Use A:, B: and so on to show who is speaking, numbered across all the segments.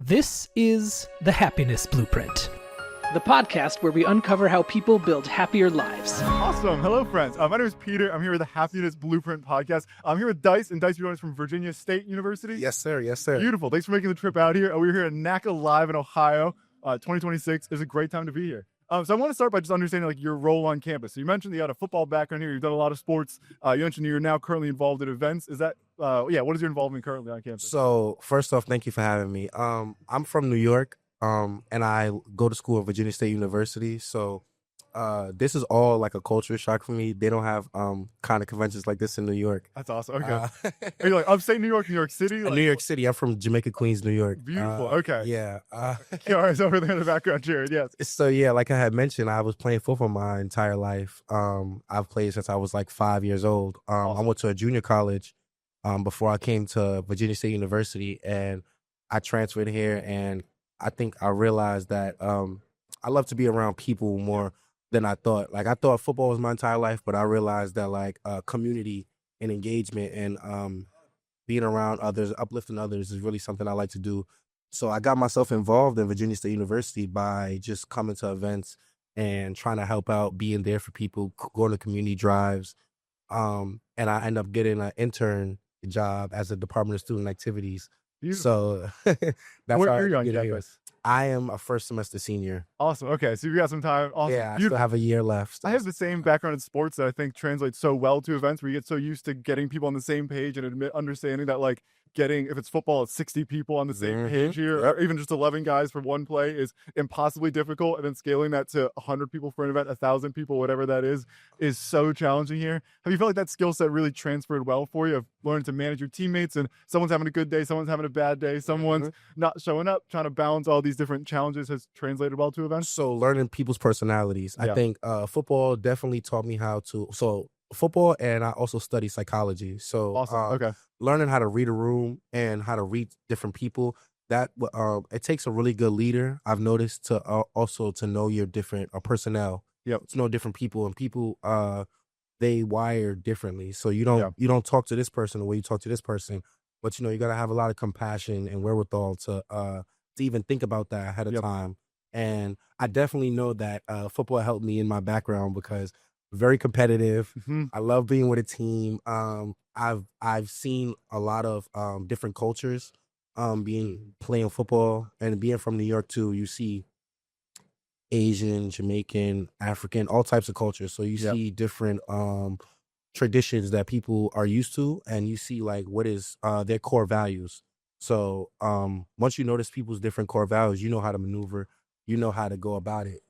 A: This is The Happiness Blueprint, the podcast where we uncover how people build happier lives.
B: Awesome. Hello, friends. My name is Peter. I'm here with the Happiness Blueprint podcast. I'm here with Dyce, and Dyce, you joined us from Virginia State University.
C: Yes, sir. Yes, sir.
B: Beautiful. Thanks for making the trip out here. We're here at NACA Live in Ohio. 2026 is a great time to be here. So I want to start by just understanding your role on campus. So you mentioned that you had a football background here. You've done a lot of sports. You mentioned you're now currently involved in events. Is that, what is your involvement currently on campus?
C: So first off, thank you for having me. I'm from New York, and I go to school at Virginia State University. So this is all like a culture shock for me. They don't have kind of conventions like this in New York.
B: That's awesome. Okay. Are you like upstate New York, New York City?
C: New York City. I'm from Jamaica, Queens, New York.
B: Beautiful. Okay.
C: Yeah.
B: KR's over there in the background, Jared. Yes.
C: So yeah, like I had mentioned, I was playing football my entire life. I've played since I was like 5 years old.
B: Awesome.
C: I went to a junior college before I came to Virginia State University, and I transferred here. And I think I realized that I love to be around people more than I thought. Like, I thought football was my entire life, but I realized that community and engagement and being around others, uplifting others is really something I like to do. So I got myself involved in Virginia State University by just coming to events and trying to help out, being there for people, going to community drives. And I end up getting an intern job as a Department of Student Activities.
B: Beautiful.
C: So that's
B: Where
C: how
B: are you
C: I
B: on
C: get here.
B: campus?
C: I am a first semester senior.
B: Awesome. Okay. So you got some time. Awesome.
C: Yeah, I
B: Beautiful.
C: still have a year left.
B: I have the same background in sports that I think translates so well to events where you get so used to getting people on the same page and understanding that if it's football, it's 60 people on the same page here, or even just 11 guys for one play is impossibly difficult. And then scaling that to 100 people for an event, 1,000 people, whatever that is so challenging here. Have you felt like that skill set really transferred well for you of learning to manage your teammates and someone's having a good day, someone's having a bad day, someone's not showing up, trying to balance all these different challenges has translated well to events?
C: So learning people's personalities.
B: Yeah.
C: I think football definitely taught me how to, football, and I also study psychology. So
B: Awesome. Okay.
C: learning how to read a room and how to read different people, that it takes a really good leader, I've noticed, to also to know your different personnel.
B: Yep.
C: To know different people, and people they wire differently. So you don't talk to this person the way you talk to this person, but you got to have a lot of compassion and wherewithal to even think about that ahead of time. And I definitely know that football helped me in my background because very competitive. I love being with a team. I've seen a lot of different cultures playing football, and being from New York too. You see Asian, Jamaican, African, all types of cultures. So you see different traditions that people are used to, and you see what is their core values. So once you notice people's different core values, you know how to maneuver, you know how to go about it.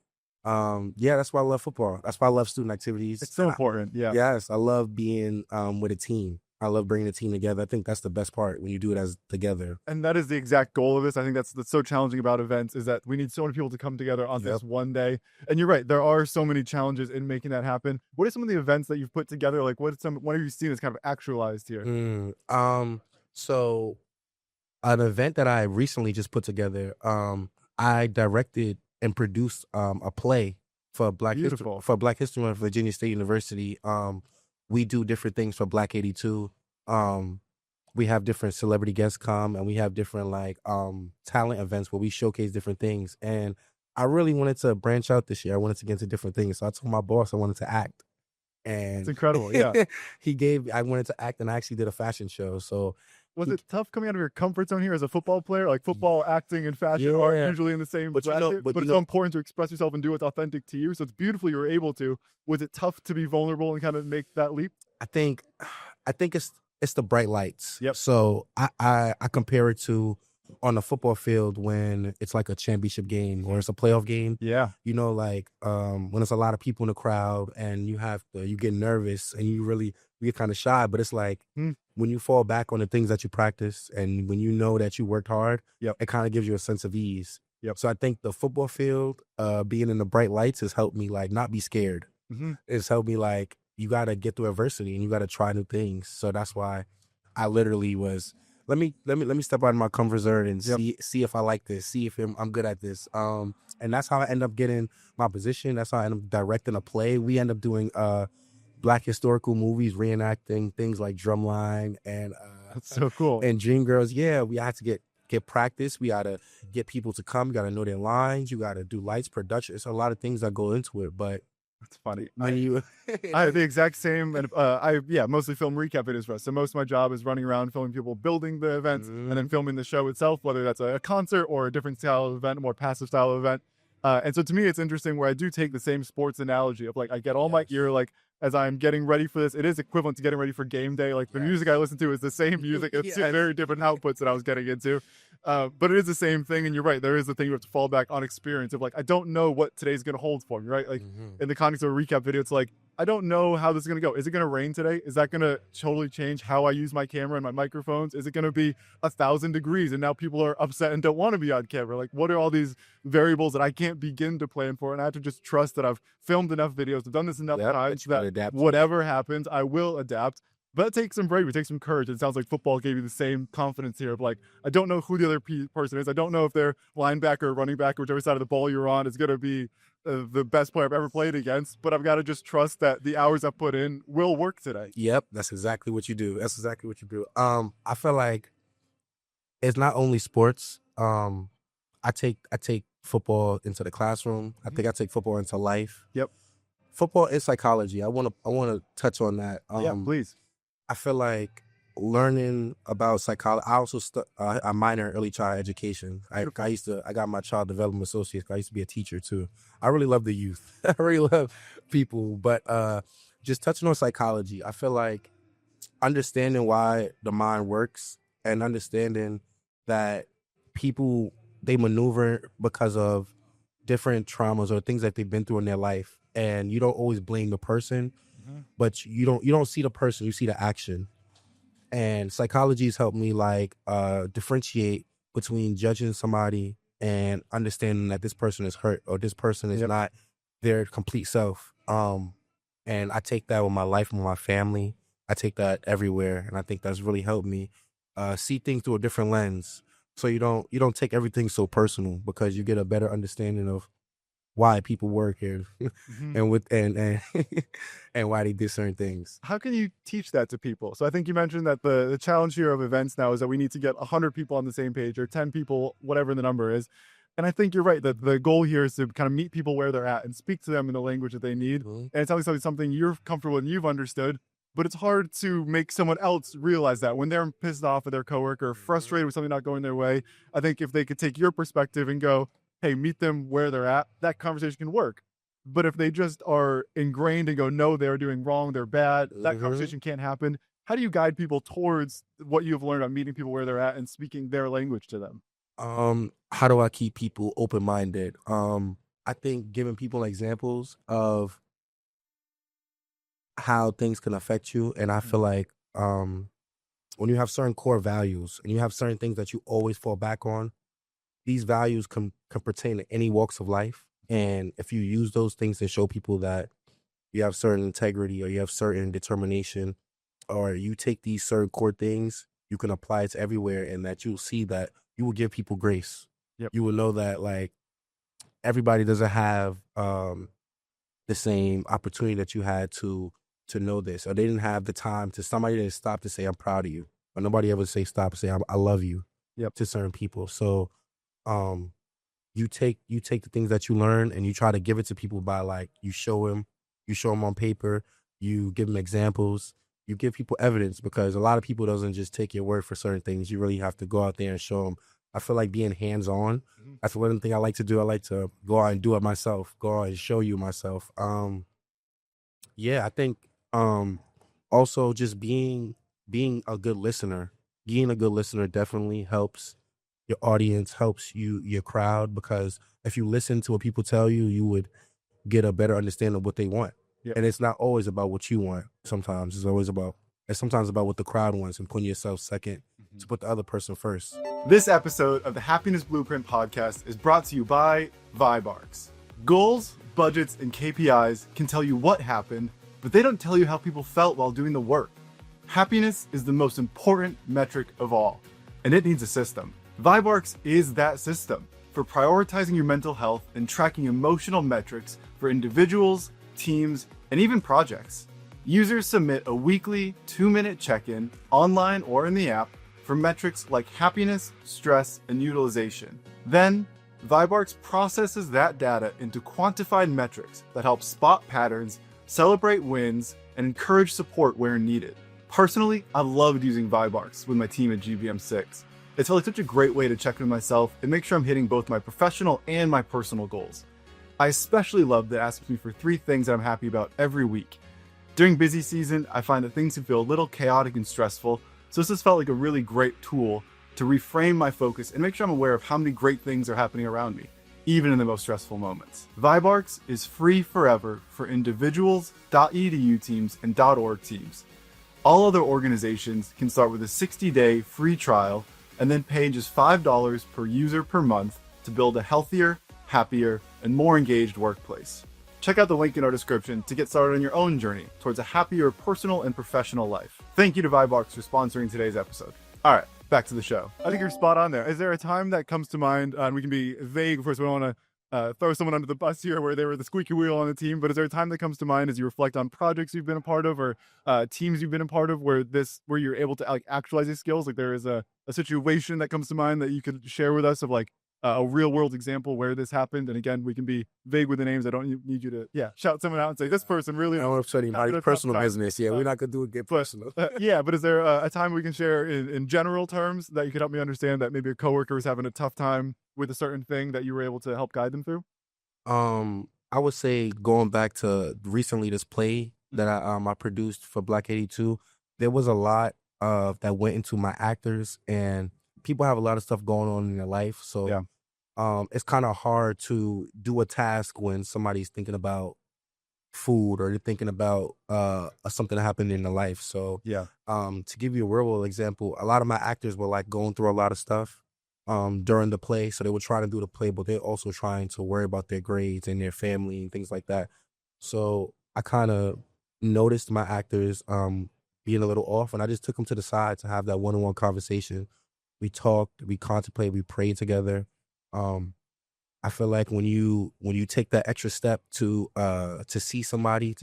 C: That's why I love football. That's why I love student activities.
B: It's so important. Yeah.
C: Yes, I love being with a team. I love bringing a team together. I think that's the best part, when you do it as together.
B: And that is the exact goal of this. I think that's so challenging about events, is that we need so many people to come together on this one day. And you're right, there are so many challenges in making that happen. What are some of the events that you've put together? What have you seen that's kind of actualized here?
C: So an event that I recently just put together, I directed and produced a play for Black History Month at Virginia State University. We do different things for Black 82. We have different celebrity guests come, and we have different talent events where we showcase different things. And I really wanted to branch out this year. I wanted to get into different things. So I told my boss I wanted to act. And
B: it's incredible. Yeah.
C: I wanted to act, and I actually did a fashion show. So
B: was it tough coming out of your comfort zone here as a football player? Like, football, acting, and fashion aren't usually in the same bracket, but it's so important to express yourself and do what's authentic to you. So it's beautiful you were able to. Was it tough to be vulnerable and kind of make that leap?
C: I think it's the bright lights.
B: Yep.
C: So I compare it to on the football field when it's like a championship game or it's a playoff game.
B: Yeah.
C: When there's a lot of people in the crowd and you get nervous and you get kind of shy, but it's when you fall back on the things that you practice and when you know that you worked hard, it kind of gives you a sense of ease.
B: Yep.
C: So I think the football field, being in the bright lights, has helped me not be scared. It's helped me you got to get through adversity and you got to try new things. So that's why I literally was, let me step out of my comfort zone and see if I like this, see if I'm good at this. And that's how I end up getting my position. That's how I end up directing a play. We end up doing Black historical movies, reenacting things like Drumline and
B: that's so cool.
C: And Dreamgirls. Yeah, we had to get get practice. We got to get people to come. You got to know their lines. You got to do lights, production. It's a lot of things that go into it. But
B: it's funny.
C: when
B: I have the exact same, and I mostly film recap videos for us. So most of my job is running around filming people building the events and then filming the show itself, whether that's a concert or a different style of event, a more passive style of event. And so to me, it's interesting where I do take the same sports analogy of like, I get all my gear, like as I'm getting ready for this, it is equivalent to getting ready for game day. Like the music I listen to is the same music. It's very different outputs that I was getting into. But it is the same thing. And you're right. There is the thing you have to fall back on experience of like, I don't know what today's going to hold for me, right? Like in the context of a recap video, it's like, I don't know how this is going to go. Is it going to rain today? Is that going to totally change how I use my camera and my microphones? Is it going to be 1,000 degrees and now people are upset and don't want to be on camera? Like, what are all these variables that I can't begin to plan for? And I have to just trust that I've filmed enough videos, I've done this enough times that whatever happens, I will adapt. But it takes some bravery, it takes some courage. It sounds like football gave you the same confidence here of like, I don't know who the other person is. I don't know if they're linebacker or running back or whichever side of the ball you're on is going to be the best player I've ever played against, but I've got to just trust that the hours I've put in will work today.
C: Yep, that's exactly what you do. That's exactly what you do. I feel like it's not only sports. I take football into the classroom. I think I take football into life.
B: Yep.
C: Football is psychology. I want to touch on that.
B: Yeah, please.
C: I feel like learning about psychology. I also I minor in early child education. I got my child development associates. I used to be a teacher too. I really love the youth. I really love people. But just touching on psychology, I feel like understanding why the mind works and understanding that people, they maneuver because of different traumas or things that they've been through in their life, and you don't always blame the person, but you don't see the person, you see the action. And psychology has helped me like differentiate between judging somebody and understanding that this person is hurt or this person is not their complete self. And I take that with my life and my family. I take that everywhere, and I think that's really helped me see things through a different lens. So you don't take everything so personal, because you get a better understanding of why people work here and and why they do certain things.
B: How can you teach that to people? So I think you mentioned that the challenge here of events now is that we need to get 100 people on the same page, or 10 people, whatever the number is. And I think you're right that the goal here is to kind of meet people where they're at and speak to them in the language that they need. And it's obviously something you're comfortable and you've understood, but it's hard to make someone else realize that when they're pissed off at their coworker, frustrated with something not going their way. I think if they could take your perspective and go, hey, meet them where they're at, that conversation can work. But if they just are ingrained and go, no, they're doing wrong, they're bad, that conversation can't happen. How do you guide people towards what you've learned on meeting people where they're at and speaking their language to them?
C: How do I keep people open-minded? I think giving people examples of how things can affect you. And I feel like when you have certain core values and you have certain things that you always fall back on, these values can pertain to any walks of life. And if you use those things to show people that you have certain integrity or you have certain determination, or you take these certain core things, you can apply it to everywhere, and that you'll see that you will give people grace. You will know that like everybody doesn't have the same opportunity that you had to know this, or they didn't have the time to, somebody didn't stop to say, I'm proud of you. But nobody ever say stop and say, I love you to certain people. So you take the things that you learn and you try to give it to people by like, you show them on paper, you give them examples, you give people evidence, because a lot of people doesn't just take your word for certain things. You really have to go out there and show them. I feel like being hands-on, that's one thing I like to do. I like to go out and do it myself, go out and show you myself. I think also just being a good listener, definitely helps your audience, helps your crowd, because if you listen to what people tell you, you would get a better understanding of what they want. And it's not always about what you want. Sometimes it's sometimes about what the crowd wants, and putting yourself second to put the other person first.
B: This episode of the Happiness Blueprint podcast is brought to you by VibeArcs. Goals, budgets, and KPIs can tell you what happened, but they don't tell you how people felt while doing the work. Happiness is the most important metric of all, and it needs a system. VibeArcs is that system for prioritizing your mental health and tracking emotional metrics for individuals, teams, and even projects. Users submit a weekly 2-minute check-in online or in the app for metrics like happiness, stress, and utilization. Then, Vibarks processes that data into quantified metrics that help spot patterns, celebrate wins, and encourage support where needed. Personally, I loved using Vibarks with my team at GBM6. It felt like such a great way to check in with myself and make sure I'm hitting both my professional and my personal goals. I especially love that it asks me for 3 things that I'm happy about every week. During busy season, I find that things can feel a little chaotic and stressful, so this has felt like a really great tool to reframe my focus and make sure I'm aware of how many great things are happening around me, even in the most stressful moments. Vibarks is free forever for individuals, .edu teams, and .org teams. All other organizations can start with a 60-day free trial and then pay just $5 per user per month to build a healthier, happier, and more engaged workplace. Check out the link in our description to get started on your own journey towards a happier personal and professional life. Thank you to Vibarks for sponsoring today's episode. All right, back to the show. I think you're spot on there. Is there a time that comes to mind, and we can be vague, of course, we don't want to throw someone under the bus here where they were the squeaky wheel on the team, but is there a time that comes to mind as you reflect on projects you've been a part of or teams you've been a part of where you're able to actualize these skills? Like there is a situation that comes to mind that you could share with us of like a real world example where this happened? And again, we can be vague with the names. I don't need you to shout someone out and say this person really.
C: I don't want to upset anybody's personal business. Yeah, we're not gonna do it get personal.
B: But is there a time we can share in general terms that you could help me understand that maybe a coworker is having a tough time with a certain thing that you were able to help guide them through?
C: I would say going back to recently this play that I produced for Black 82, there was a lot of that went into my actors, and people have a lot of stuff going on in their life, so it's kind of hard to do a task when somebody's thinking about food or they're thinking about something that happened in their life. So to give you a real world example, a lot of my actors were like going through a lot of stuff during the play. So they were trying to do the play, but they're also trying to worry about their grades and their family and things like that. So I kind of noticed my actors being a little off, and I just took them to the side to have that one-on-one conversation. We talked, we contemplated, we prayed together. I feel like when you take that extra step to see somebody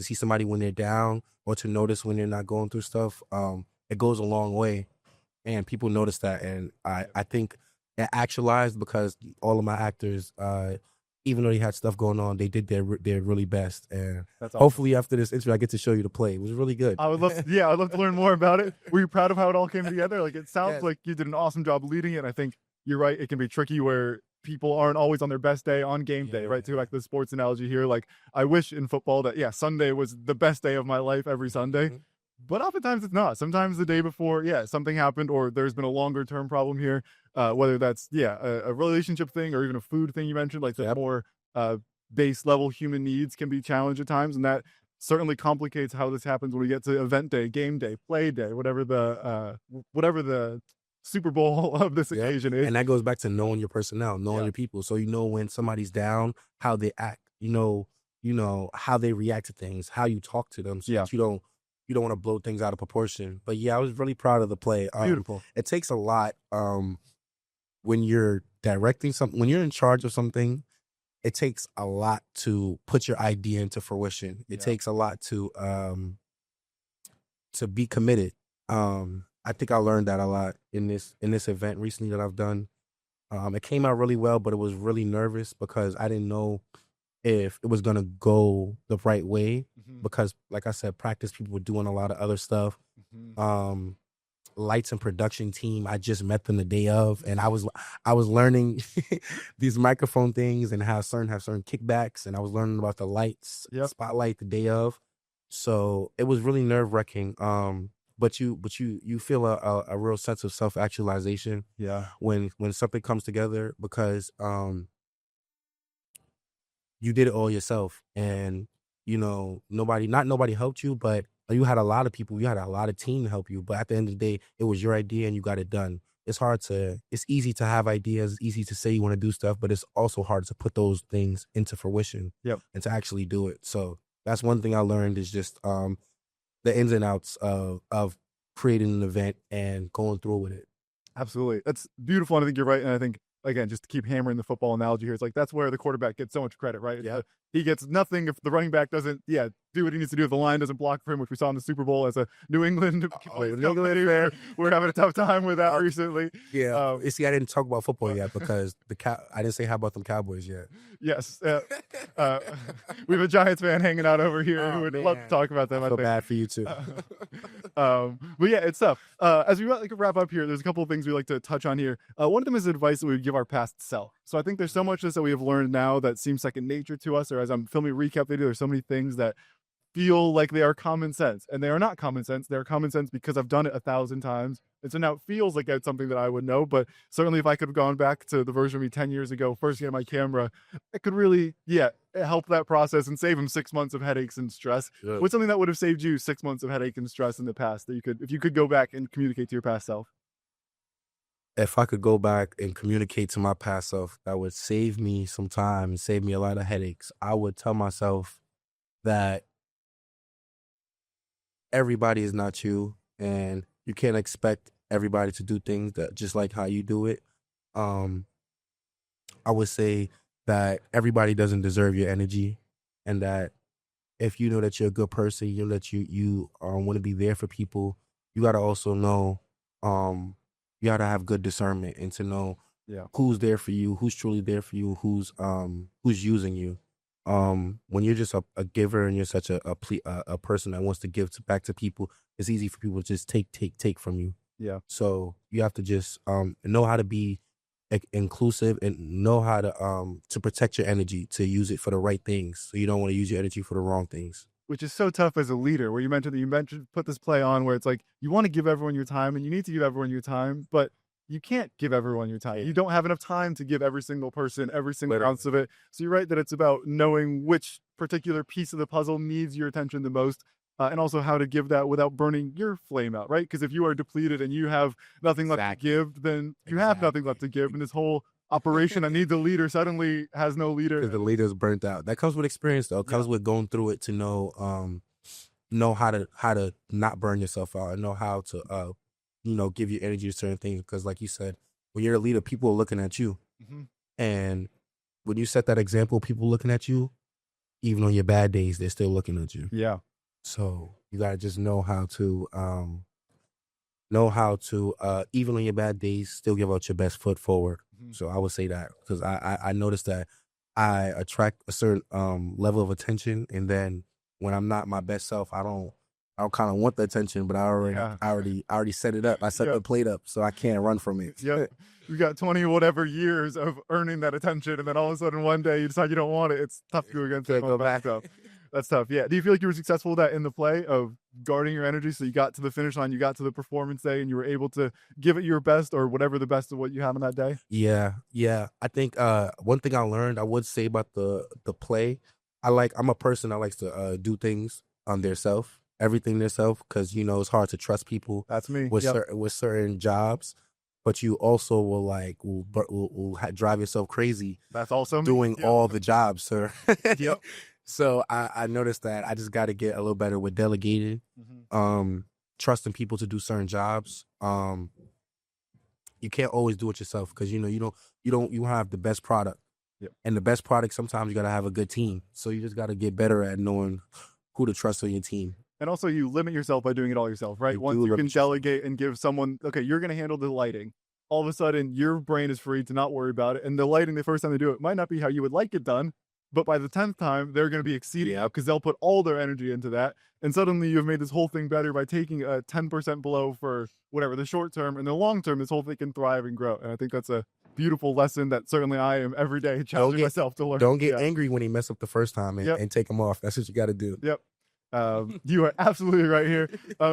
C: when they're down or to notice when they're not going through stuff, it goes a long way, and people notice that. And I think it actualized because all of my actors, even though they had stuff going on, they did their really best. And that's awesome. Hopefully after this interview, I get to show you the play. It was really good.
B: I would love I'd love to learn more about it. Were you proud of how it all came together? Like it sounds like you did an awesome job leading it. I think you're right. It can be tricky where people aren't always on their best day on game day, right? To go back to the sports analogy here, like I wish in football that Sunday was the best day of my life every Sunday. Mm-hmm. But oftentimes it's not. Sometimes the day before, something happened or there's been a longer term problem here, whether that's, a relationship thing or even a food thing you mentioned, like the more base level human needs can be challenged at times. And that certainly complicates how this happens when we get to event day, game day, play day, whatever the Super Bowl of this occasion is.
C: And that goes back to knowing your personnel, knowing your people. So you know when somebody's down, how they act, you know how they react to things, how you talk to them. So that you don't want to blow things out of proportion. But I was really proud of the play.
B: Beautiful.
C: It takes a lot when you're directing something, when you're in charge of something, it takes a lot to put your idea into fruition. It takes a lot to be committed. I think I learned that a lot in this event recently that I've done. It came out really well, but it was really nervous because I didn't know if it was going to go the right way because, like I said, practice people were doing a lot of other stuff. Lights and production team, I just met them the day of, and I was learning these microphone things and have certain kickbacks, and I was learning about the lights, spotlight the day of. So it was really nerve-wracking. But you feel a real sense of self-actualization when something comes together because you did it all yourself, and not nobody helped you, but you had a lot of people, you had a lot of team to help you, but at the end of the day, it was your idea and you got it done. It's easy to have ideas, it's easy to say you want to do stuff, but it's also hard to put those things into fruition and to actually do it. So that's one thing I learned is just the ins and outs of creating an event and going through with it.
B: Absolutely. That's beautiful. And I think you're right. And I think again, just to keep hammering the football analogy here, it's like that's where the quarterback gets so much credit, right?
C: Yeah.
B: He gets nothing if the running back doesn't, do what he needs to do if the line doesn't block for him, which we saw in the Super Bowl as a New England. We're having a tough time with that recently.
C: Yeah. See, I didn't talk about football yet because I didn't say how about them Cowboys yet.
B: Yes. We have a Giants fan hanging out over here who would love to talk about them.
C: I feel bad for you too.
B: But yeah, it's tough. As we wrap up here, there's a couple of things we like to touch on here. One of them is advice that we would give our past self. So I think there's so much of this that we have learned now that seems second nature to us, or as I'm filming recap video, there's so many things that feel like they are common sense, and they are not common sense. They're common sense because I've done it 1,000 times. And so now it feels like it's something that I would know, but certainly if I could have gone back to the version of me 10 years ago, first getting my camera, it could really, help that process and save him 6 months of headaches and stress.
C: Good.
B: What's something that would have saved you 6 months of headache and stress in the past that if you could go back and communicate to your past self?
C: If I could go back and communicate to my past self, that would save me some time and save me a lot of headaches. I would tell myself that everybody is not you, and you can't expect everybody to do things that just like how you do it. I would say that everybody doesn't deserve your energy, and that if you know that you're a good person, you know that you want to be there for people, you got to also know, you got to have good discernment and to know who's there for you, who's truly there for you, who's using you. When you're just a giver and you're such a person that wants to give back to people, it's easy for people to just take from you.
B: Yeah.
C: So you have to just know how to be inclusive and know how to protect your energy, to use it for the right things. So you don't want to use your energy for the wrong things.
B: Which is so tough as a leader, where you mentioned put this play on where it's like you want to give everyone your time and you need to give everyone your time, but you can't give everyone your time. You don't have enough time to give every single person every single ounce of it. So you're right that it's about knowing which particular piece of the puzzle needs your attention the most, and also how to give that without burning your flame out, right? Because if you are depleted and you have nothing left to give, then you have nothing left to give. And this whole operation that needs a leader suddenly has no leader.
C: Because the leader's burnt out. That comes with experience, though. It comes with going through it to know how to not burn yourself out and know how to give your energy to certain things. Because like you said, when you're a leader, people are looking at you. Mm-hmm. And when you set that example, people looking at you, even on your bad days, they're still looking at you.
B: Yeah.
C: So you got to just know how to even on your bad days, still give out your best foot forward. Mm-hmm. So I would say that, because I noticed that I attract a certain level of attention. And then when I'm not my best self, I don't kind of want the attention, but I already set it up. I set the plate up, so I can't run from it.
B: Yep. You got 20 whatever years of earning that attention, and then all of a sudden one day you decide you don't want it. It's tough to go against it. Go back up. That's tough. Yeah. Do you feel like you were successful with that in the play of guarding your energy? So you got to the finish line, you got to the performance day, and you were able to give it your best, or whatever the best of what you had on that day?
C: Yeah. I think one thing I learned, I would say about the play, I'm a person that likes to do things on their self, everything themselves, because it's hard to trust people.
B: That's me.
C: With certain jobs, but you also will drive yourself crazy.
B: That's also
C: doing all the jobs, sir.
B: Yep.
C: So I noticed that I just got to get a little better with delegating, trusting people to do certain jobs. You can't always do it yourself, because you don't have the best product.
B: Yep.
C: And the best product, sometimes you got to have a good team. So you just got to get better at knowing who to trust on your team.
B: And also you limit yourself by doing it all yourself, right? Once you can delegate and give someone, okay, you're going to handle the lighting. All of a sudden your brain is free to not worry about it. And the lighting, the first time they do it, might not be how you would like it done, but by the 10th time, they're going to be exceeding out because they'll put all their energy into that. And suddenly you've made this whole thing better by taking a 10% blow for whatever, the short term, and the long term, this whole thing can thrive and grow. And I think that's a beautiful lesson that certainly I am every day challenging myself to learn.
C: Don't get angry when he mess up the first time and take him off. That's what you got to do.
B: Yep. You are absolutely right here.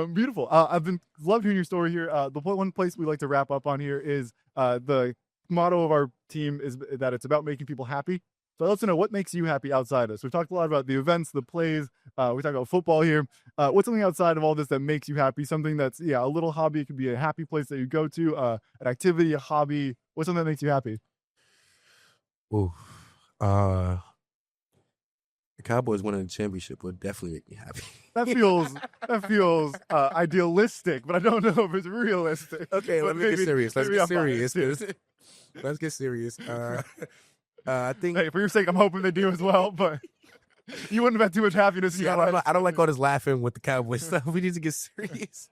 B: Beautiful. I've loved hearing your story here. The one place we like to wrap up on here is the motto of our team is that it's about making people happy. So I'd love to know what makes you happy outside of this. We've talked a lot about the events, the plays. We talked about football here. What's something outside of all this that makes you happy? Something that's, a little hobby. It could be a happy place that you go to, an activity, a hobby. What's something that makes you happy?
C: Ooh, the Cowboys winning the championship would definitely make me happy.
B: That feels idealistic, but I don't know if it's realistic.
C: Okay, let me get serious. Let's get serious. Let's get serious. I think
B: Hey, for your sake, I'm hoping they do as well, but you wouldn't have had too much happiness.
C: See, I don't like all this laughing with the Cowboys stuff. We need to get serious.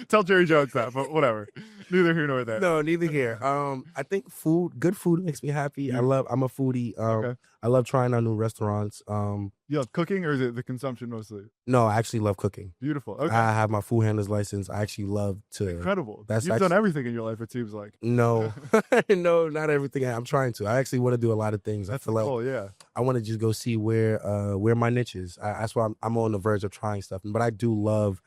B: Tell Jerry Jones that, but whatever. Neither here nor there.
C: No, neither here. I think good food makes me happy. I'm a foodie.
B: Okay.
C: I love trying out new restaurants.
B: You love cooking, or is it the consumption mostly?
C: No, I actually love cooking.
B: Beautiful. Okay.
C: I have my food handler's license. I actually love to.
B: Incredible. You've done everything in your life, it seems like.
C: No, no, not everything. I'm trying to. I actually want to do a lot of things.
B: That's
C: I feel
B: cool,
C: like
B: yeah.
C: I want to just go see where my niche is. That's why I'm on the verge of trying stuff. But I do love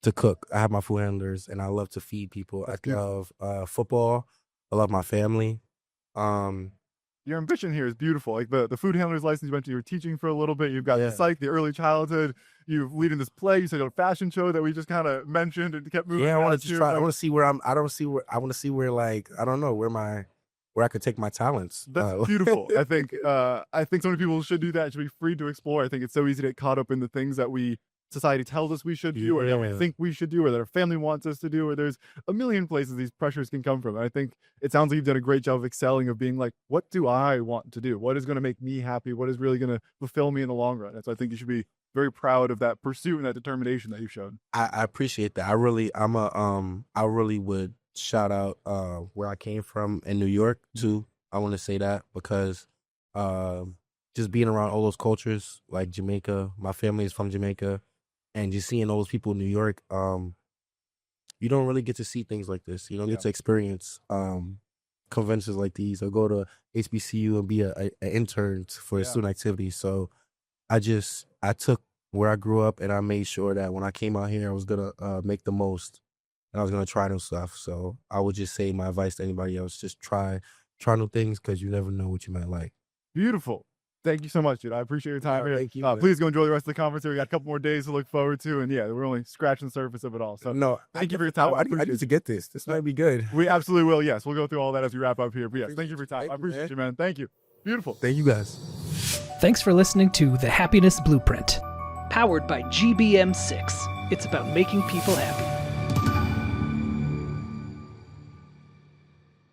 C: to cook. I have my food handlers, and I love to feed people. I love football. I love my family.
B: Your ambition here is beautiful. Like the food handler's license, you mentioned you were teaching for a little bit. You've got the psych, the early childhood. You're leading this play. You said a fashion show that we just kind of mentioned and kept moving.
C: Yeah, I want to try. I want to see where I'm. I want to see where like I don't know where I could take my talents.
B: That's beautiful. I think so many people should do that. Should be free to explore. I think it's so easy to get caught up in the things that society tells us we should do, or that we think we should do, or that our family wants us to do, or there's a million places these pressures can come from. And I think it sounds like you've done a great job of excelling, of being like, what do I want to do? What is going to make me happy? What is really going to fulfill me in the long run? And so I think you should be very proud of that pursuit and that determination that you've shown.
C: I appreciate that. I really would shout out where I came from in New York too. I want to say that because just being around all those cultures, like Jamaica, my family is from Jamaica. And just seeing all those people in New York, you don't really get to see things like this. You don't get to experience conventions like these, or go to HBCU and be an intern for student activities. So I took where I grew up, and I made sure that when I came out here, I was gonna make the most, and I was gonna try new stuff. So I would just say my advice to anybody else: just try new things, because you never know what you might like.
B: Beautiful. Thank you so much, dude. I appreciate your time here.
C: Thank you.
B: Please go enjoy the rest of the conference here. We got a couple more days to look forward to, and we're only scratching the surface of it all. So thank you for your time.
C: I need to get this. This might be good.
B: We absolutely will. Yes, we'll go through all that as we wrap up here. But yes, thank you for your time. I appreciate you, man. Thank you. Beautiful.
C: Thank you, guys.
A: Thanks for listening to The Happiness Blueprint. Powered by GBM6. It's about making people happy.